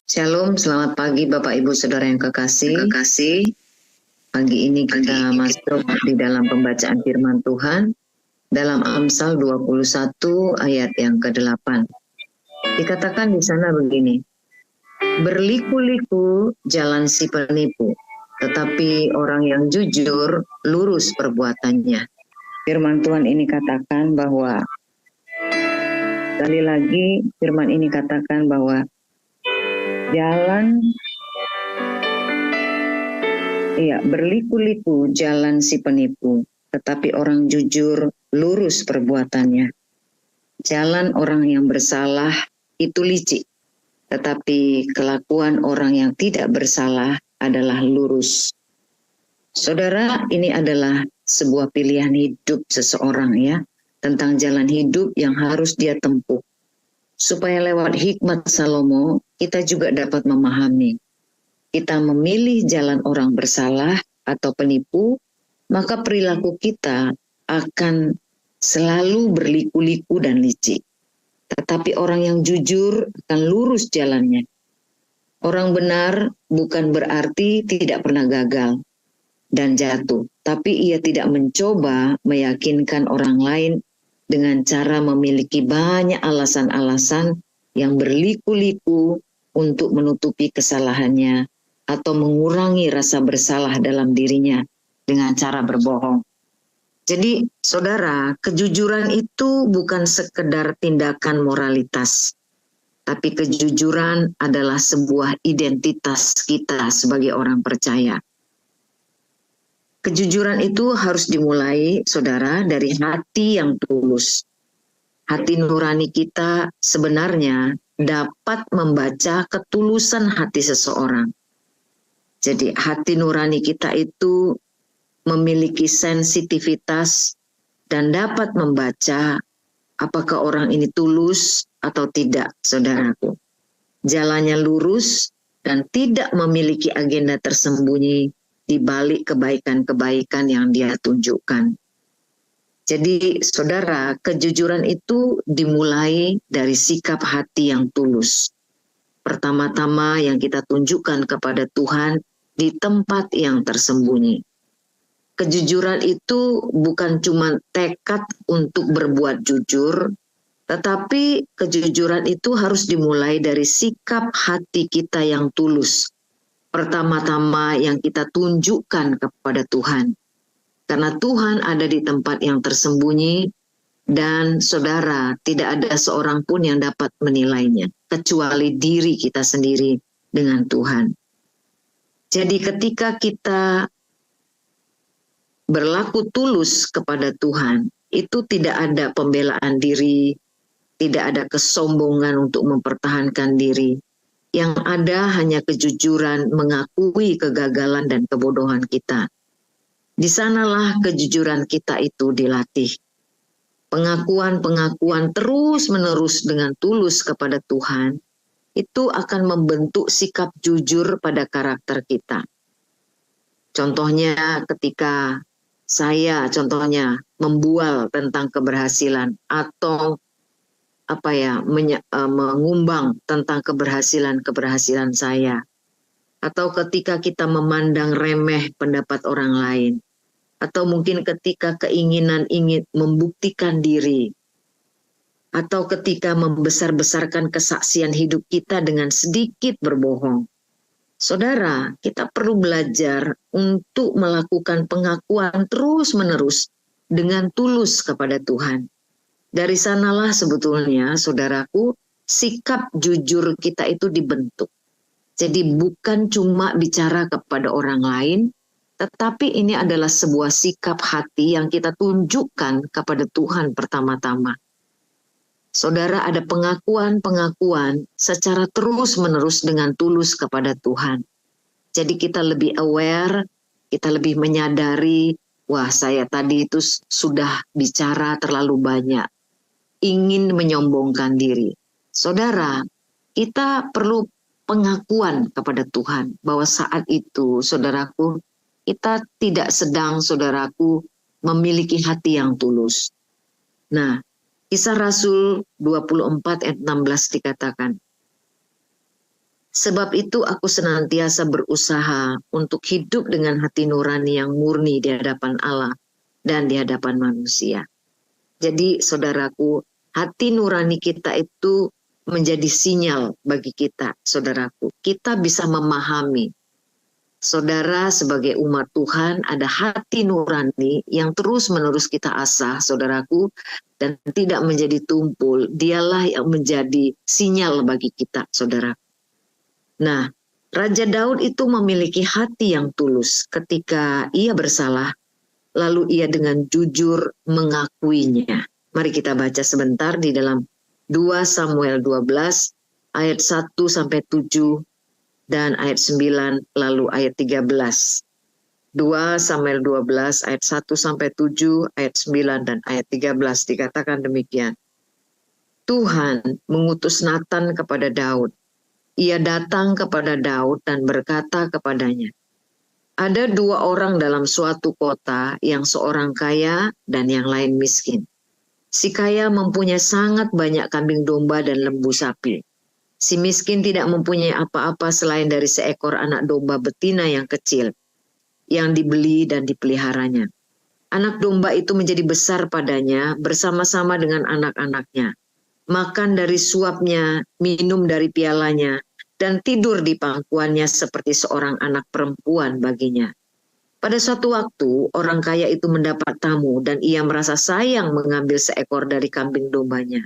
Shalom, selamat pagi Bapak Ibu Saudara yang kekasih. Pagi ini kita masuk di dalam pembacaan firman Tuhan dalam Amsal 21 ayat yang ke-8. Dikatakan di sana begini, berliku-liku jalan si penipu, tetapi orang yang jujur lurus perbuatannya. Firman Tuhan ini katakan bahwa, sekali lagi firman ini katakan bahwa berliku-liku jalan si penipu, tetapi orang jujur lurus perbuatannya. Jalan orang yang bersalah itu licik, tetapi kelakuan orang yang tidak bersalah adalah lurus. Saudara, ini adalah sebuah pilihan hidup seseorang ya, tentang jalan hidup yang harus dia tempuh. Supaya lewat hikmat Salomo, kita juga dapat memahami. Kita memilih jalan orang bersalah atau penipu, maka perilaku kita akan selalu berliku-liku dan licik. Tetapi orang yang jujur akan lurus jalannya. Orang benar bukan berarti tidak pernah gagal dan jatuh, tapi ia tidak mencoba meyakinkan orang lain dengan cara memiliki banyak alasan-alasan yang berliku-liku untuk menutupi kesalahannya atau mengurangi rasa bersalah dalam dirinya dengan cara berbohong. Jadi, saudara, kejujuran itu bukan sekedar tindakan moralitas, tapi kejujuran adalah sebuah identitas kita sebagai orang percaya. Kejujuran itu harus dimulai, saudara, dari hati yang tulus. Hati nurani kita sebenarnya dapat membaca ketulusan hati seseorang. Jadi hati nurani kita itu memiliki sensitivitas dan dapat membaca apakah orang ini tulus atau tidak, saudaraku. Jalannya lurus dan tidak memiliki agenda tersembunyi di balik kebaikan-kebaikan yang dia tunjukkan. Jadi saudara, kejujuran itu dimulai dari sikap hati yang tulus. Pertama-tama yang kita tunjukkan kepada Tuhan di tempat yang tersembunyi. Kejujuran itu bukan cuma tekad untuk berbuat jujur, tetapi kejujuran itu harus dimulai dari sikap hati kita yang tulus. Pertama-tama yang kita tunjukkan kepada Tuhan. Karena Tuhan ada di tempat yang tersembunyi dan saudara, tidak ada seorang pun yang dapat menilainya, kecuali diri kita sendiri dengan Tuhan. Jadi ketika kita berlaku tulus kepada Tuhan, itu tidak ada pembelaan diri, tidak ada kesombongan untuk mempertahankan diri. Yang ada hanya kejujuran mengakui kegagalan dan kebodohan kita. Di sanalah kejujuran kita itu dilatih. Pengakuan-pengakuan terus-menerus dengan tulus kepada Tuhan, itu akan membentuk sikap jujur pada karakter kita. Contohnya ketika saya membual tentang keberhasilan atau mengumbang tentang keberhasilan saya. Atau ketika kita memandang remeh pendapat orang lain. Atau mungkin ketika keinginan ingin membuktikan diri. Atau ketika membesar-besarkan kesaksian hidup kita dengan sedikit berbohong. Saudara, kita perlu belajar untuk melakukan pengakuan terus-menerus dengan tulus kepada Tuhan. Dari sanalah sebetulnya, saudaraku, sikap jujur kita itu dibentuk. Jadi bukan cuma bicara kepada orang lain, tetapi ini adalah sebuah sikap hati yang kita tunjukkan kepada Tuhan pertama-tama. Saudara, ada pengakuan-pengakuan secara terus-menerus dengan tulus kepada Tuhan. Jadi kita lebih aware, kita lebih menyadari, wah saya tadi itu sudah bicara terlalu banyak, ingin menyombongkan diri. Saudara, kita perlu pengakuan kepada Tuhan bahwa saat itu, saudaraku, kita tidak sedang, saudaraku, memiliki hati yang tulus. Nah, Kisah Rasul 24 ayat 16 dikatakan, Sebab itu aku senantiasa berusaha untuk hidup dengan hati nurani yang murni di hadapan Allah dan di hadapan manusia. Jadi saudaraku, hati nurani kita itu menjadi sinyal bagi kita, saudaraku. Kita bisa memahami, saudara sebagai umat Tuhan ada hati nurani yang terus-menerus kita asah, saudaraku, dan tidak menjadi tumpul. Dialah yang menjadi sinyal bagi kita, saudara. Nah, Raja Daud itu memiliki hati yang tulus ketika ia bersalah, lalu ia dengan jujur mengakuinya. Mari kita baca sebentar di dalam 2 Samuel 12 ayat 1 sampai 7 dan ayat 9 lalu ayat 13. 2 Samuel 12 ayat 1 sampai 7, ayat 9 dan ayat 13 dikatakan demikian. Tuhan mengutus Natan kepada Daud. Ia datang kepada Daud dan berkata kepadanya, ada 2 orang dalam suatu kota, yang seorang kaya dan yang lain miskin. Si kaya mempunyai sangat banyak kambing domba dan lembu sapi. Si miskin tidak mempunyai apa-apa selain dari seekor anak domba betina yang kecil, yang dibeli dan dipeliharanya. Anak domba itu menjadi besar padanya bersama-sama dengan anak-anaknya. Makan dari suapnya, minum dari pialanya, dan tidur di pangkuannya seperti seorang anak perempuan baginya. Pada suatu waktu, orang kaya itu mendapat tamu dan ia merasa sayang mengambil seekor dari kambing dombanya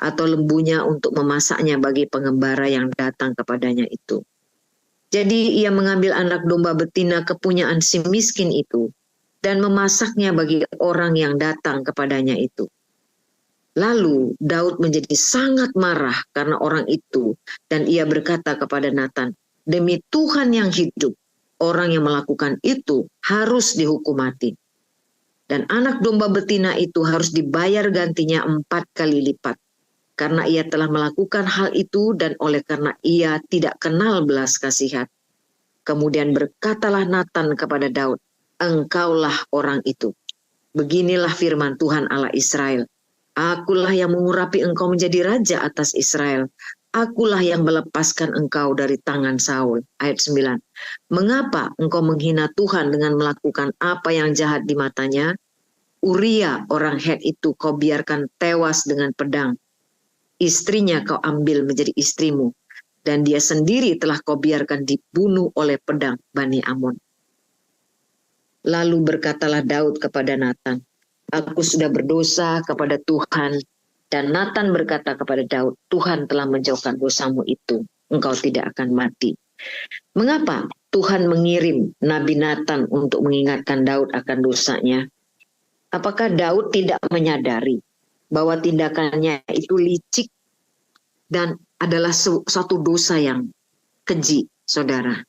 atau lembunya untuk memasaknya bagi pengembara yang datang kepadanya itu. Jadi ia mengambil anak domba betina kepunyaan si miskin itu dan memasaknya bagi orang yang datang kepadanya itu. Lalu Daud menjadi sangat marah karena orang itu dan ia berkata kepada Natan, demi Tuhan yang hidup, orang yang melakukan itu harus dihukum mati. Dan anak domba betina itu harus dibayar gantinya 4 kali lipat. Karena ia telah melakukan hal itu dan oleh karena ia tidak kenal belas kasihan. Kemudian berkatalah Natan kepada Daud, engkaulah orang itu. Beginilah firman Tuhan Allah Israel. Akulah yang mengurapi engkau menjadi raja atas Israel. Akulah yang melepaskan engkau dari tangan Saul. Ayat 9. Mengapa engkau menghina Tuhan dengan melakukan apa yang jahat di matanya? Uria orang Het itu kau biarkan tewas dengan pedang. Istrinya kau ambil menjadi istrimu. Dan dia sendiri telah kau biarkan dibunuh oleh pedang Bani Amon. Lalu berkatalah Daud kepada Natan, aku sudah berdosa kepada Tuhan. Dan Natan berkata kepada Daud, Tuhan telah menjauhkan dosamu itu. Engkau tidak akan mati. Mengapa Tuhan mengirim Nabi Natan untuk mengingatkan Daud akan dosanya? Apakah Daud tidak menyadari bahwa tindakannya itu licik dan adalah suatu dosa yang keji, saudara?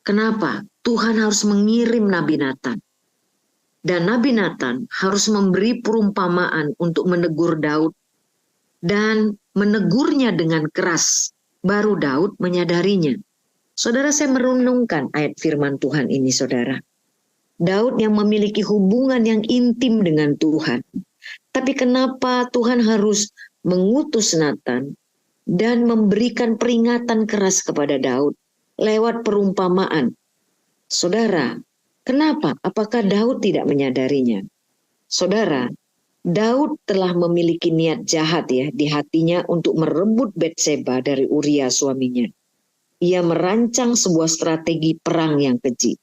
Kenapa Tuhan harus mengirim Nabi Natan? Dan Nabi Natan harus memberi perumpamaan untuk menegur Daud dan menegurnya dengan keras. Baru Daud menyadarinya. Saudara, saya merenungkan ayat firman Tuhan ini, saudara. Daud yang memiliki hubungan yang intim dengan Tuhan. Tapi kenapa Tuhan harus mengutus Natan dan memberikan peringatan keras kepada Daud lewat perumpamaan? Saudara, kenapa? Apakah Daud tidak menyadarinya? Saudara, Daud telah memiliki niat jahat di hatinya untuk merebut Betseba dari Uria suaminya. Ia merancang sebuah strategi perang yang keji.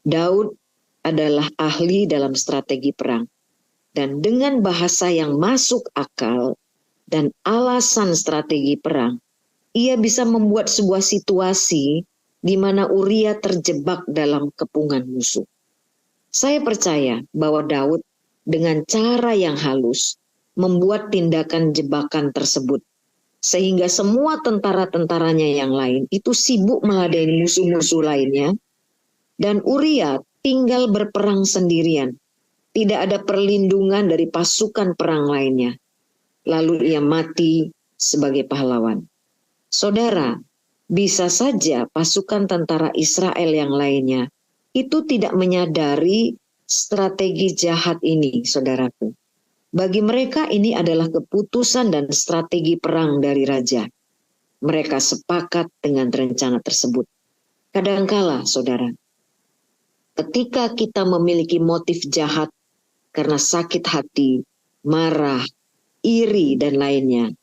Daud adalah ahli dalam strategi perang. Dan dengan bahasa yang masuk akal dan alasan strategi perang, ia bisa membuat sebuah situasi di mana Uria terjebak dalam kepungan musuh. Saya percaya bahwa Daud dengan cara yang halus membuat tindakan jebakan tersebut. Sehingga semua tentara-tentaranya yang lain itu sibuk meladeni musuh-musuh lainnya. Dan Uria tinggal berperang sendirian. Tidak ada perlindungan dari pasukan perang lainnya. Lalu ia mati sebagai pahlawan. Saudara, bisa saja pasukan tentara Israel yang lainnya itu tidak menyadari strategi jahat ini, saudaraku. Bagi mereka ini adalah keputusan dan strategi perang dari raja. mereka sepakat dengan rencana tersebut. Kadangkala, saudara, ketika kita memiliki motif jahat karena sakit hati, marah, iri, dan lainnya,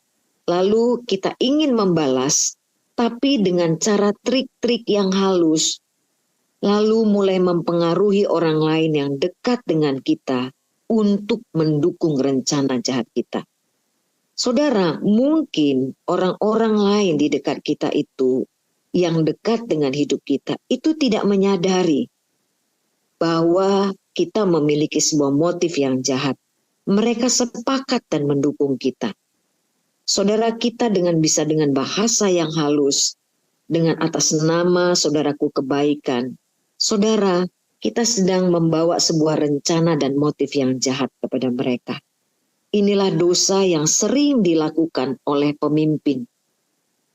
lalu kita ingin membalas, tapi dengan cara trik-trik yang halus, lalu mulai mempengaruhi orang lain yang dekat dengan kita untuk mendukung rencana jahat kita. Saudara, mungkin orang-orang lain di dekat kita itu, yang dekat dengan hidup kita, itu tidak menyadari bahwa kita memiliki sebuah motif yang jahat. Mereka sepakat dan mendukung kita. Saudara, kita bisa dengan bahasa yang halus, dengan atas nama saudaraku kebaikan, saudara, kita sedang membawa sebuah rencana dan motif yang jahat kepada mereka. Inilah dosa yang sering dilakukan oleh pemimpin.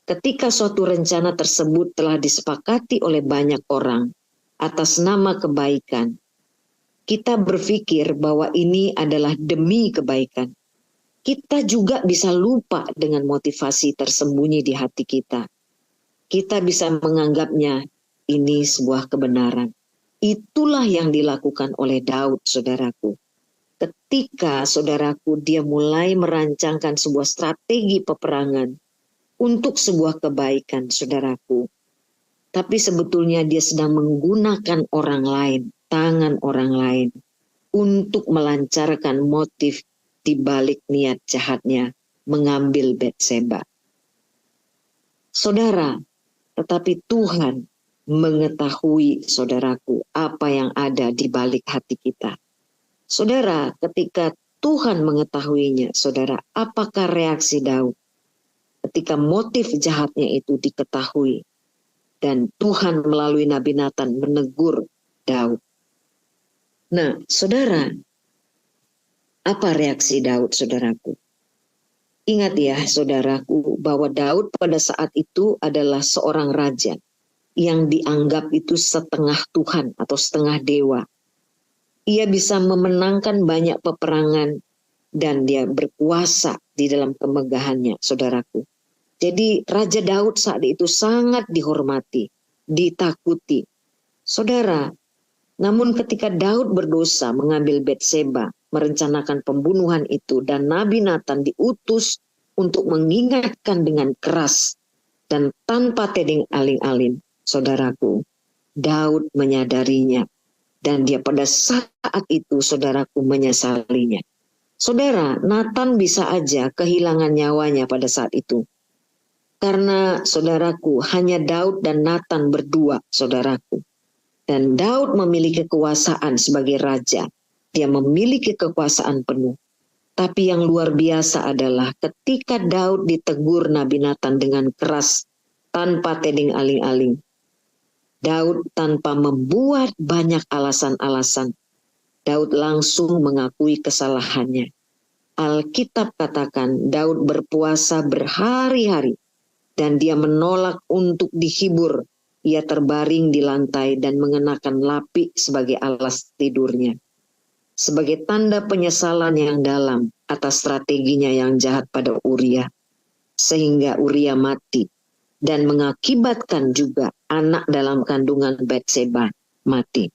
Ketika suatu rencana tersebut telah disepakati oleh banyak orang atas nama kebaikan, kita berpikir bahwa ini adalah demi kebaikan. Kita juga bisa lupa dengan motivasi tersembunyi di hati kita. Kita bisa menganggapnya ini sebuah kebenaran. Itulah yang dilakukan oleh Daud, saudaraku. Ketika saudaraku dia mulai merancangkan sebuah strategi peperangan untuk sebuah kebaikan, saudaraku. Tapi sebetulnya dia sedang menggunakan orang lain, tangan orang lain, untuk melancarkan motif di balik niat jahatnya mengambil Batseba. Saudara, tetapi Tuhan mengetahui, saudaraku, apa yang ada di balik hati kita. Saudara, ketika Tuhan mengetahuinya, saudara, apakah reaksi Daud? Ketika motif jahatnya itu diketahui, dan Tuhan melalui Nabi Nathan menegur Daud. Nah, saudara, apa reaksi Daud, saudaraku? Ingat ya, saudaraku, bahwa Daud pada saat itu adalah seorang raja yang dianggap itu setengah Tuhan atau setengah dewa. Ia bisa memenangkan banyak peperangan dan dia berkuasa di dalam kemegahannya, saudaraku. Jadi Raja Daud saat itu sangat dihormati, ditakuti. Saudara, namun ketika Daud berdosa mengambil Batseba, merencanakan pembunuhan itu, dan Nabi Nathan diutus untuk mengingatkan dengan keras dan tanpa tedeng aling-aling, saudaraku, Daud menyadarinya. Dan dia pada saat itu, saudaraku, menyesalinya. Saudara, Nathan bisa aja kehilangan nyawanya pada saat itu. Karena, saudaraku, hanya Daud dan Nathan berdua, saudaraku. Dan Daud memiliki kekuasaan sebagai raja. Dia memiliki kekuasaan penuh. Tapi yang luar biasa adalah ketika Daud ditegur Nabi Nathan dengan keras, tanpa tedeng aling-aling. Daud tanpa membuat banyak alasan-alasan. Daud langsung mengakui kesalahannya. Alkitab katakan Daud berpuasa berhari-hari dan dia menolak untuk dihibur. Ia terbaring di lantai dan mengenakan lapik sebagai alas tidurnya. Sebagai tanda penyesalan yang dalam atas strateginya yang jahat pada Uria. Sehingga Uria mati. Dan mengakibatkan juga anak dalam kandungan Batseba mati.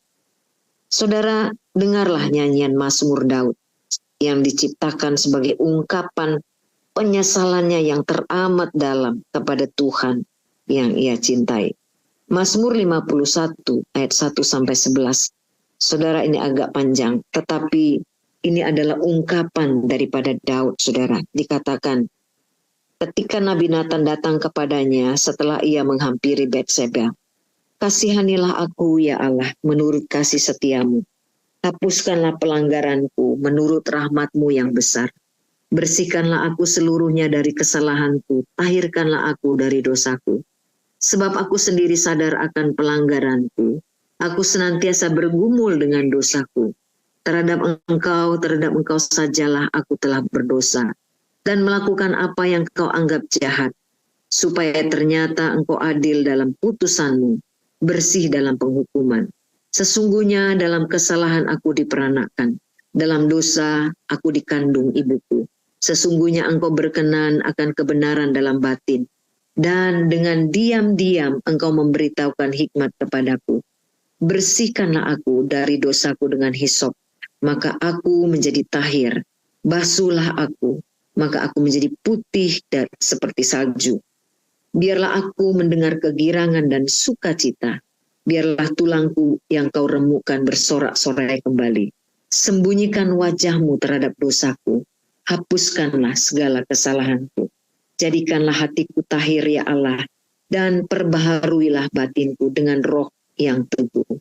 Saudara, dengarlah nyanyian Mazmur Daud yang diciptakan sebagai ungkapan penyesalannya yang teramat dalam kepada Tuhan yang ia cintai. Mazmur 51 ayat 1-11. Saudara, ini agak panjang, tetapi ini adalah ungkapan daripada Daud, saudara. Dikatakan, ketika Nabi Nathan datang kepadanya setelah ia menghampiri Batseba, kasihanilah aku ya Allah menurut kasih setiamu. Hapuskanlah pelanggaranku menurut rahmatmu yang besar. Bersihkanlah aku seluruhnya dari kesalahanku, tahirkanlah aku dari dosaku. Sebab aku sendiri sadar akan pelanggaranku. Aku senantiasa bergumul dengan dosaku. Terhadap engkau sajalah aku telah berdosa. Dan melakukan apa yang kau anggap jahat, supaya ternyata engkau adil dalam putusanmu, bersih dalam penghukuman. Sesungguhnya dalam kesalahan aku diperanakkan, dalam dosa aku dikandung ibuku. Sesungguhnya engkau berkenan akan kebenaran dalam batin, dan dengan diam-diam engkau memberitahukan hikmat kepadaku. Bersihkanlah aku dari dosaku dengan hisop, maka aku menjadi tahir. Basuhlah aku, maka aku menjadi putih dan seperti salju. Biarlah aku mendengar kegirangan dan sukacita. Biarlah tulangku yang kau remukkan bersorak-sorai kembali. Sembunyikan wajahmu terhadap dosaku. Hapuskanlah segala kesalahanku. Jadikanlah hatiku tahir ya Allah, dan perbaharuilah batinku dengan roh yang teguh.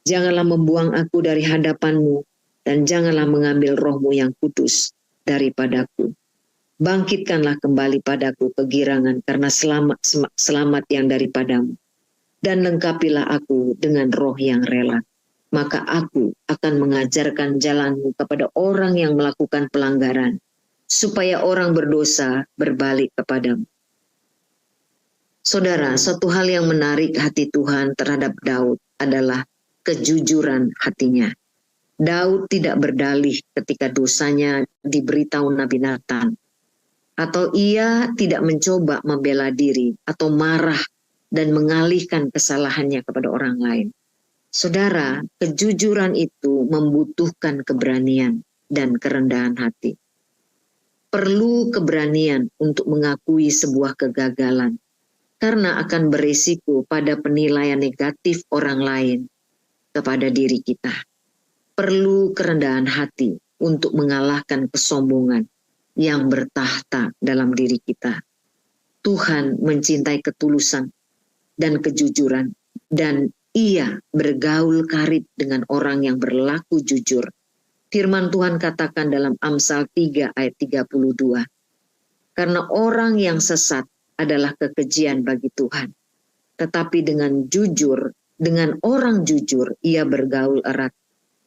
Janganlah membuang aku dari hadapanmu, dan janganlah mengambil rohmu yang kudus daripadaku. Bangkitkanlah kembali padaku kegirangan karena selamat yang daripadamu. Dan lengkapilah aku dengan roh yang rela. Maka aku akan mengajarkan jalanmu kepada orang yang melakukan pelanggaran, supaya orang berdosa berbalik kepadamu. Saudara, satu hal yang menarik hati Tuhan terhadap Daud adalah kejujuran hatinya. Daud tidak berdalih ketika dosanya diberitahu Nabi Nathan, atau ia tidak mencoba membela diri atau marah dan mengalihkan kesalahannya kepada orang lain. Saudara, kejujuran itu membutuhkan keberanian dan kerendahan hati. Perlu keberanian untuk mengakui sebuah kegagalan, karena akan berisiko pada penilaian negatif orang lain kepada diri kita. Perlu kerendahan hati untuk mengalahkan kesombongan yang bertahta dalam diri kita. Tuhan mencintai ketulusan dan kejujuran, dan Ia bergaul karib dengan orang yang berlaku jujur. Firman Tuhan katakan dalam Amsal 3 ayat 32. Karena orang yang sesat adalah kekejian bagi Tuhan. Tetapi dengan orang jujur, Ia bergaul erat.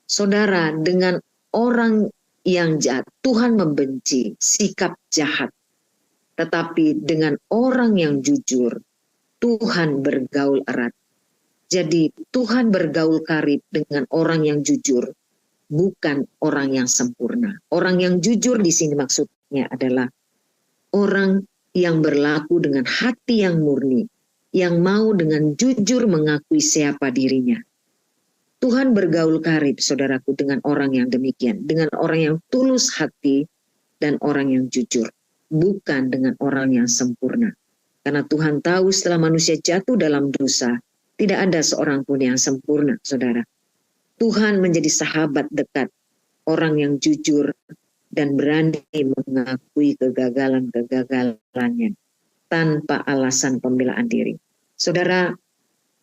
Saudara, dengan orang yang jahat, Tuhan membenci sikap jahat. Tetapi dengan orang yang jujur, Tuhan bergaul erat. Jadi Tuhan bergaul karib dengan orang yang jujur, bukan orang yang sempurna. Orang yang jujur di sini maksudnya adalah orang yang berlaku dengan hati yang murni, yang mau dengan jujur mengakui siapa dirinya. Tuhan bergaul karib, saudaraku, dengan orang yang demikian, dengan orang yang tulus hati dan orang yang jujur, bukan dengan orang yang sempurna. Karena Tuhan tahu setelah manusia jatuh dalam dosa, tidak ada seorang pun yang sempurna, saudara. Tuhan menjadi sahabat dekat orang yang jujur dan berani mengakui kegagalan-kegagalannya tanpa alasan pembelaan diri. Saudara,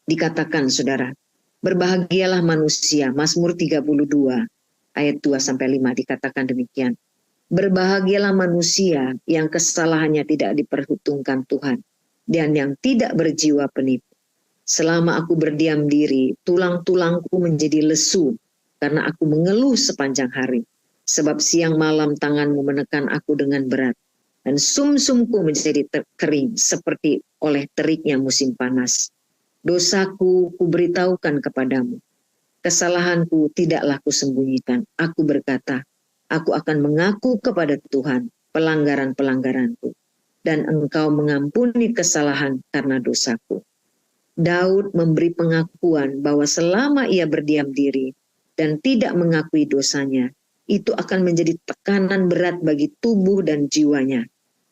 dikatakan, saudara, berbahagialah manusia, Mazmur 32 ayat 2-5 dikatakan demikian. Berbahagialah manusia yang kesalahannya tidak diperhitungkan Tuhan dan yang tidak berjiwa penipu. Selama aku berdiam diri, tulang-tulangku menjadi lesu karena aku mengeluh sepanjang hari. Sebab siang malam tanganmu menekan aku dengan berat. Dan sumsumku menjadi kering seperti oleh teriknya musim panas. Dosaku kuberitahukan kepadamu. Kesalahanku tidaklah kusembunyikan. Aku berkata, aku akan mengaku kepada Tuhan pelanggaran-pelanggaranku. Dan engkau mengampuni kesalahan karena dosaku. Daud memberi pengakuan bahwa selama ia berdiam diri dan tidak mengakui dosanya, itu akan menjadi tekanan berat bagi tubuh dan jiwanya.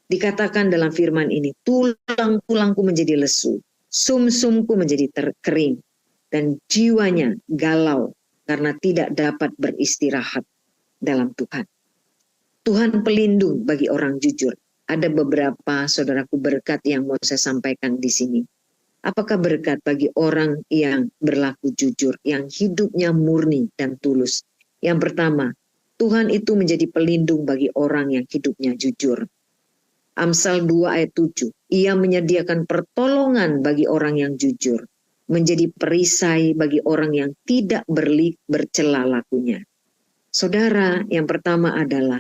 Dikatakan dalam firman ini, tulang-tulangku menjadi lesu, sumsumku menjadi kering, dan jiwanya galau karena tidak dapat beristirahat dalam Tuhan. Tuhan pelindung bagi orang jujur. Ada beberapa, saudaraku, berkat yang mau saya sampaikan di sini. Apakah berkat bagi orang yang berlaku jujur, yang hidupnya murni dan tulus? Yang pertama, Tuhan itu menjadi pelindung bagi orang yang hidupnya jujur. Amsal 2 ayat 7, Ia menyediakan pertolongan bagi orang yang jujur, menjadi perisai bagi orang yang tidak bercela lakunya. Saudara, yang pertama adalah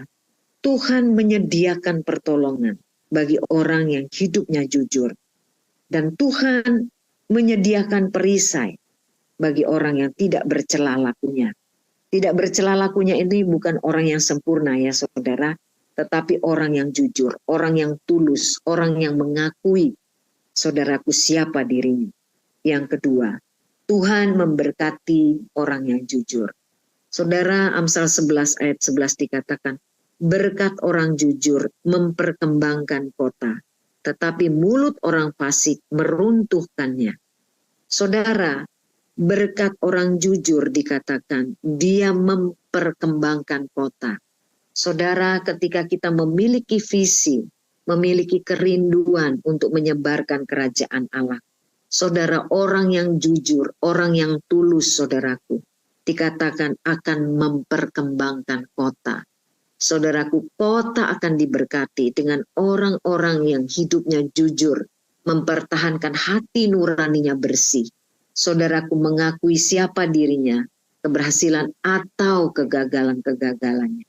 Tuhan menyediakan pertolongan bagi orang yang hidupnya jujur. Dan Tuhan menyediakan perisai bagi orang yang tidak bercela lakunya. Tidak bercela lakunya ini bukan orang yang sempurna ya saudara, tetapi orang yang jujur, orang yang tulus, orang yang mengakui, saudaraku, siapa dirinya. Yang kedua, Tuhan memberkati orang yang jujur. Saudara, Amsal 11 ayat 11 dikatakan, berkat orang jujur memperkembangkan kota, tetapi mulut orang fasik meruntuhkannya. Saudara, berkat orang jujur dikatakan, dia memperkembangkan kota. Saudara, ketika kita memiliki visi, memiliki kerinduan untuk menyebarkan kerajaan Allah, saudara, orang yang jujur, orang yang tulus, saudaraku, dikatakan akan memperkembangkan kota. Saudaraku, kota akan diberkati dengan orang-orang yang hidupnya jujur, mempertahankan hati nuraninya bersih. Saudaraku, mengakui siapa dirinya, keberhasilan atau kegagalan-kegagalannya.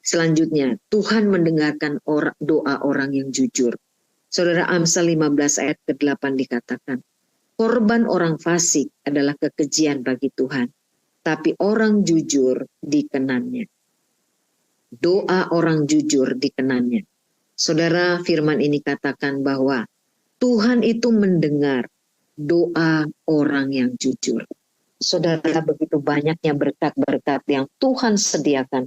Selanjutnya, Tuhan mendengarkan doa orang yang jujur. Saudara, Amsal 15 ayat ke-8 dikatakan, korban orang fasik adalah kekejian bagi Tuhan, tapi orang jujur dikenannya. Doa orang jujur dikenannya. Saudara, firman ini katakan bahwa Tuhan itu mendengar doa orang yang jujur. Saudara, begitu banyaknya berkat-berkat yang Tuhan sediakan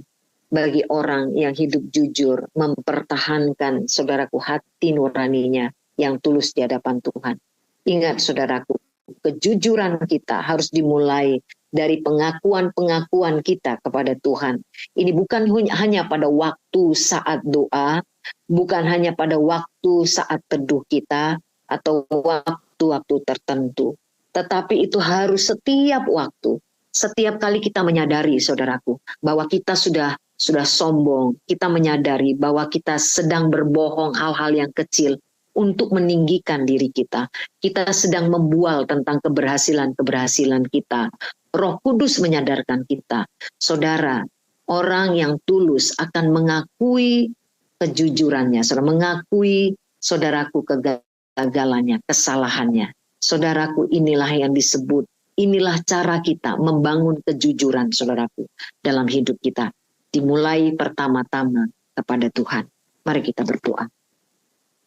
bagi orang yang hidup jujur, mempertahankan, saudaraku, hati nuraninya yang tulus di hadapan Tuhan. Ingat, saudaraku, kejujuran kita harus dimulai dari pengakuan-pengakuan kita kepada Tuhan. Ini bukan hanya pada waktu saat doa, bukan hanya pada waktu saat teduh kita, atau waktu-waktu tertentu. Tetapi itu harus setiap waktu. Setiap kali kita menyadari, saudaraku, bahwa kita sudah sombong, kita menyadari bahwa kita sedang berbohong hal-hal yang kecil untuk meninggikan diri kita. Kita sedang membual tentang keberhasilan-keberhasilan kita. Roh Kudus menyadarkan kita. Saudara, orang yang tulus akan mengakui kejujurannya, saudara, mengakui, saudaraku, kegagalannya, kesalahannya. Saudaraku, inilah yang disebut, inilah cara kita membangun kejujuran, saudaraku, dalam hidup kita. Dimulai pertama-tama kepada Tuhan. Mari kita berdoa.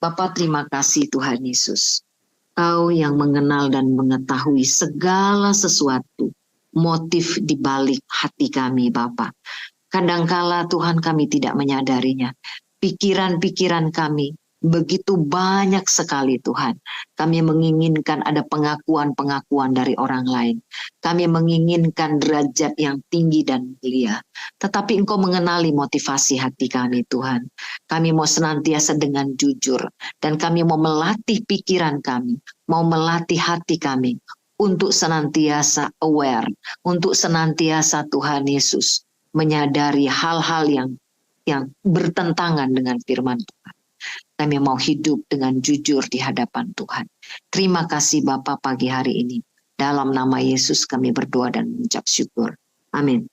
Bapa, terima kasih Tuhan Yesus. Kau yang mengenal dan mengetahui segala sesuatu, motif di balik hati kami, Bapa. Kadangkala Tuhan kami tidak menyadarinya. Pikiran-pikiran kami begitu banyak sekali, Tuhan. Kami menginginkan ada pengakuan-pengakuan dari orang lain. Kami menginginkan derajat yang tinggi dan mulia. Tetapi Engkau mengenali motivasi hati kami, Tuhan. Kami mau senantiasa dengan jujur. Dan kami mau melatih pikiran kami. Mau melatih hati kami. Untuk senantiasa aware. Untuk senantiasa, Tuhan Yesus, menyadari hal-hal yang bertentangan dengan firman Tuhan. Kami mau hidup dengan jujur di hadapan Tuhan. Terima kasih Bapa pagi hari ini. Dalam nama Yesus kami berdoa dan mengucap syukur. Amin.